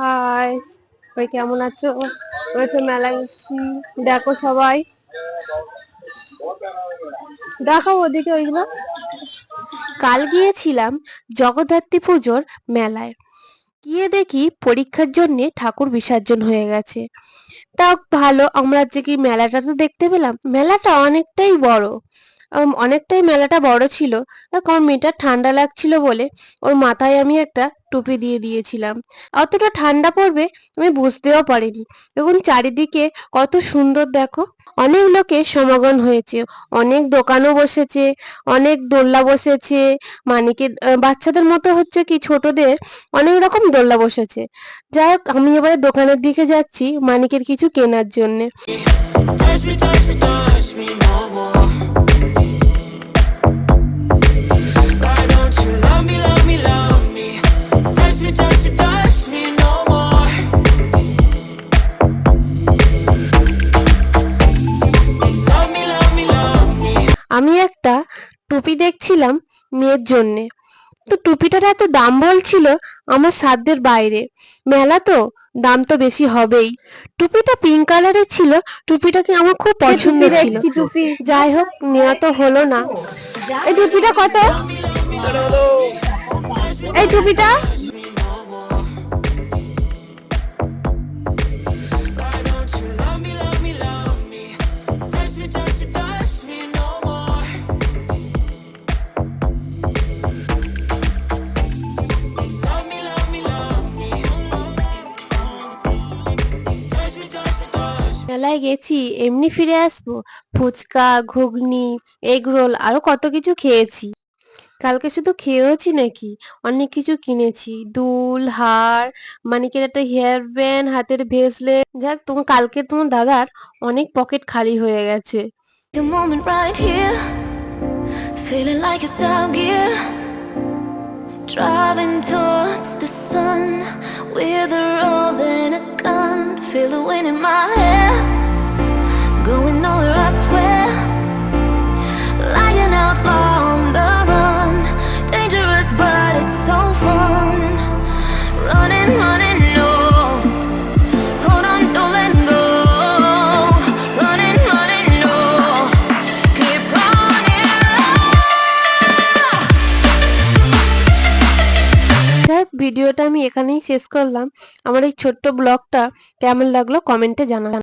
High, সবাই কেমন আছো? হয়েছে মেলায় এসছি, দেখো সবাই, দেখাও ওদিকে ওইগুলো। কাল গিয়েছিলাম জগদ্ধাত্রী পুজোর মেলায়। গিয়ে দেখি পরীক্ষার জন্য ঠাকুর বিসর্জন হয়ে গেছে। তাও ভালো, আমরা যে কি মেলাটা তো দেখতে পেলাম। মেলাটা অনেকটাই বড়, অনেকটাই মেলাটা বড় ছিল। কারণ মেয়েটার ঠান্ডা লাগছিল বলে ওর মাথায় আমি একটা টুপি দিয়ে দিয়েছিলাম। অতটা ঠান্ডা পড়বে আমি বুঝতেও পারিনি। এখন চারিদিকে কত সুন্দর দেখো, অনেক লোকের সমাগম হয়েছে, অনেক দোকানও বসেছে, অনেক দোলনা বসেছে। মানিকের বাচ্চাদের মতো হচ্ছে কি ছোটদের অনেক রকম দোলনা বসেছে। যাই হোক, আমি এবারে দোকানের দিকে যাচ্ছি মানিকের কিছু কেনার জন্যে। আমি একটা টুপি দেখছিলাম মেয়ের জন্যে, তো টুপিটার এত দাম বলছিল আমার সাধ্যের বাইরে। মেলা তো, দাম তো বেশি হবেই। টুপিটা পিঙ্ক কালারের ছিল, টুপিটাকে আমার খুব পছন্দ ছিল। যাই হোক, নেওয়া তো হলো না। এই টুপিটা কত? এই টুপিটা মেলায় গেছি এমনি ফিরে আসবো? ফুচকা, ঘুগনি, এগরোল আরো কত কিছু খেয়েছি। কালকে শুধু খেয়েওছি নাকি, অনেক কিছু কিনেছি। দুল, হার, মানিকের একটা হেয়ার ব্যান্ড, হাতের ব্রেসলেট। যাক, তোমার কালকে তোমার দাদার অনেক পকেট খালি হয়ে গেছে। Driving towards the sun with a rose and a gun. Feel the wind in my hair, going nowhere I swear. Like an outlaw on the run, dangerous but it's so fun. Running, running, no, hold on, don't let go. Running, running, no, keep running. ভিডিওটা আমি এখানেই শেষ করলাম। আমার এই ছোট্ট ব্লগটা কেমন লাগলো কমেন্টে জানাবেন।